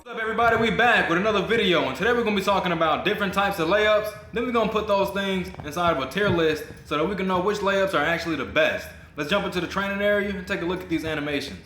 Everybody, we back with another video, and today we're going to be talking about different types of layups. Then we're going to put those things inside of a tier list so that we can know which layups are actually the best. Let's jump into the training area and take a look at these animations.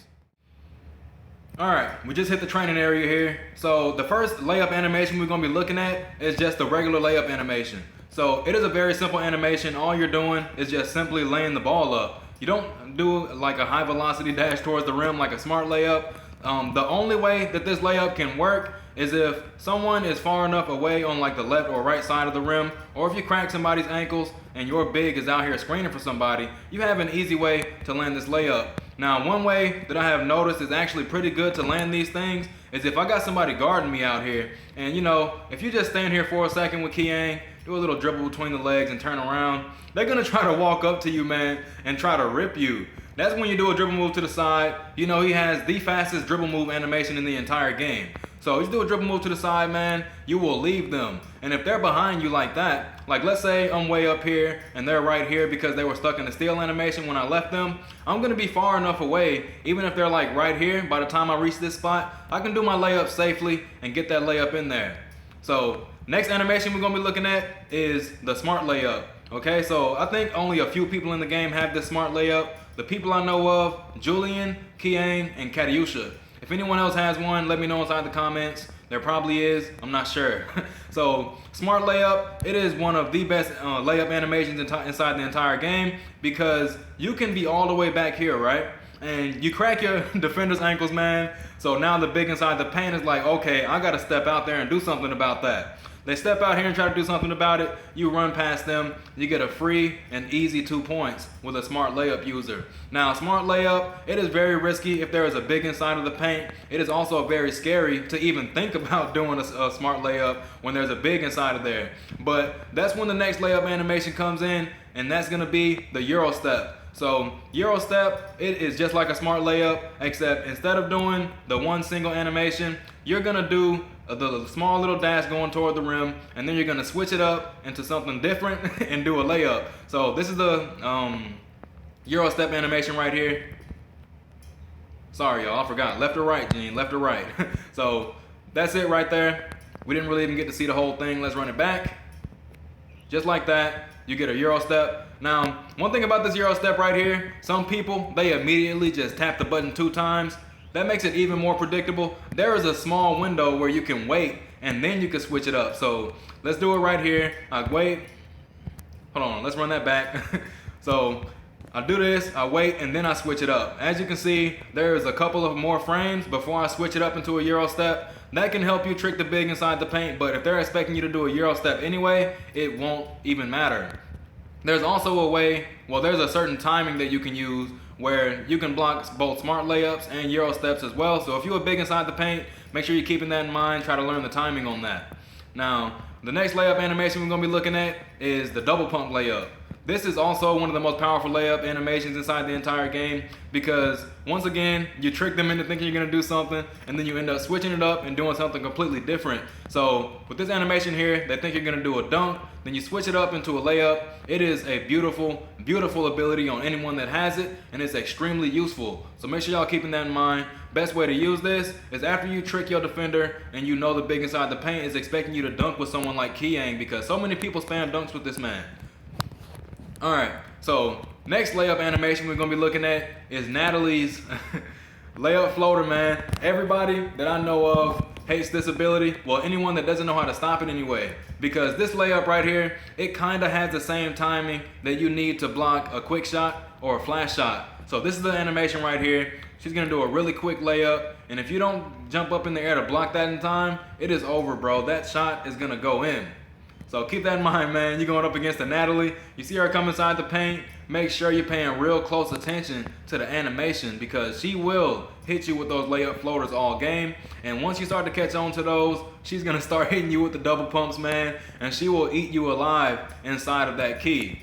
Alright, we just hit the training area here. So the first layup animation we're going to be looking at is just the regular layup animation. So it is a very simple animation. All you're doing is just simply laying the ball up. You don't do like a high velocity dash towards the rim like a smart layup. The only way that this layup can work is if someone is far enough away on like the left or right side of the rim, or if you crack somebody's ankles and your big is out here screening for somebody, you have an easy way to land this layup. Now, one way that I have noticed is actually pretty good to land these things is if I got somebody guarding me out here, and you know, if you just stand here for a second with Kiang, do a little dribble between the legs and turn around, they're gonna try to walk up to you, man, and try to rip you. That's when you do a dribble move to the side. You know, he has the fastest dribble move animation in the entire game. So you do a dribble move to the side, man, you will leave them. And if they're behind you like that, like let's say I'm way up here and they're right here because they were stuck in the steal animation when I left them, I'm gonna be far enough away, even if they're like right here, by the time I reach this spot, I can do my layup safely and get that layup in there. So next animation we're gonna be looking at is the smart layup. Okay, so I think only a few people in the game have this smart layup. The people I know of, Julian, Kiang, and Katyusha. If anyone else has one, let me know inside the comments. There probably is, I'm not sure. So, smart layup, it is one of the best layup animations inside the entire game because you can be all the way back here, right? And you crack your defender's ankles, man. So now the big inside the paint is like, okay, I gotta step out there and do something about that. They step out here and try to do something about it, you run past them, you get a free and easy 2 points with a smart layup user. Now, smart layup, it is very risky if there is a big inside of the paint. It is also very scary to even think about doing a smart layup when there's a big inside of there. But that's when the next layup animation comes in, and that's gonna be the Euro step. So Euro step, it is just like a smart layup, except instead of doing the one single animation, you're gonna do the small little dash going toward the rim, and then you're gonna switch it up into something different and do a layup. So this is the Euro step animation right here. Sorry y'all, I forgot. Left or right, Gene, left or right. So that's it right there. We didn't really even get to see the whole thing. Let's run it back. Just like that, you get a Euro step. Now, one thing about this Euro step right here, some people, they immediately just tap the button 2 times. That makes it even more predictable. There is a small window where you can wait and then you can switch it up. So let's do it right here. I wait. Hold on, let's run that back. So I do this, I wait, and then I switch it up. As you can see, there is a couple of more frames before I switch it up into a Euro step. That can help you trick the big inside the paint, but if they're expecting you to do a Euro step anyway, it won't even matter. There's also a way, well, there's a certain timing that you can use where you can block both smart layups and Euro steps as well. So if you're big inside the paint, make sure you're keeping that in mind. Try to learn the timing on that. Now, the next layup animation we're gonna be looking at is the double pump layup. This is also one of the most powerful layup animations inside the entire game because once again, you trick them into thinking you're gonna do something and then you end up switching it up and doing something completely different. So with this animation here, they think you're gonna do a dunk, then you switch it up into a layup. It is a beautiful, beautiful ability on anyone that has it, and it's extremely useful. So make sure y'all keeping that in mind. Best way to use this is after you trick your defender and you know the big inside the paint is expecting you to dunk with someone like Kiang because so many people spam dunks with this man. Alright, so next layup animation we're gonna be looking at is Natalie's layup floater, man. Everybody that I know of hates this ability. Well, anyone that doesn't know how to stop it anyway. Because this layup right here, it kinda has the same timing that you need to block a quick shot or a flash shot. So this is the animation right here. She's gonna do a really quick layup, and if you don't jump up in the air to block that in time, it is over, bro. That shot is gonna go in. So keep that in mind, man. You're going up against a Natalie. You see her come inside the paint. Make sure you're paying real close attention to the animation because she will hit you with those layup floaters all game. And once you start to catch on to those, she's going to start hitting you with the double pumps, man. And she will eat you alive inside of that key.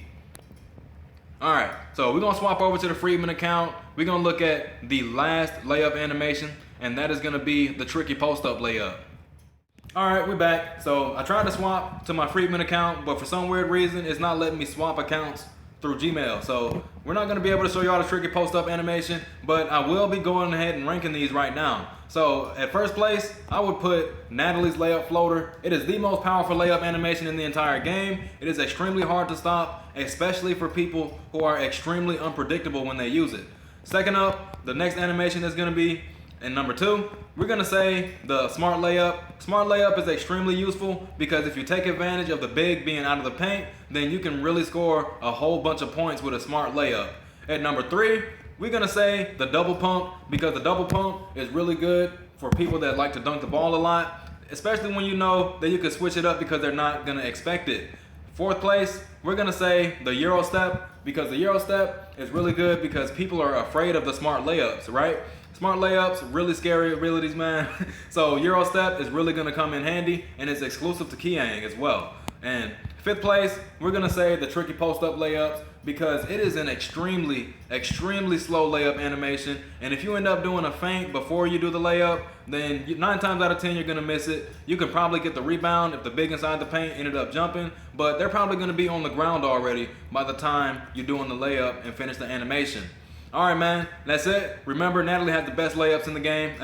All right, so we're going to swap over to the Friedman account. We're going to look at the last layup animation, and that is going to be the tricky post-up layup. All right, we're back. So I tried to swap to my Friedman account, but for some weird reason, it's not letting me swap accounts through Gmail. So we're not going to be able to show you all the tricky post-up animation, but I will be going ahead and ranking these right now. So at first place, I would put Natalie's layup floater. It is the most powerful layup animation in the entire game. It is extremely hard to stop, especially for people who are extremely unpredictable when they use it. Second up, the next animation is going to be, in number 2, we're going to say the smart layup. Smart layup is extremely useful because if you take advantage of the big being out of the paint, then you can really score a whole bunch of points with a smart layup. At number 3, we're going to say the double pump because the double pump is really good for people that like to dunk the ball a lot, especially when you know that you can switch it up because they're not going to expect it. Fourth place, we're going to say the Euro step because the Euro step is really good because people are afraid of the smart layups, right? Smart layups, really scary abilities, man. So Euro step is really gonna come in handy and it's exclusive to Keyang as well. And fifth place, we're gonna say the tricky post-up layups because it is an extremely slow layup animation. And if you end up doing a feint before you do the layup, then 9 times out of 10 you're gonna miss it. You can probably get the rebound if the big inside the paint ended up jumping, but they're probably gonna be on the ground already by the time you're doing the layup and finish the animation. Alright man, that's it. Remember, Natalie has the best layups in the game,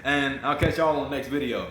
and I'll catch y'all on the next video.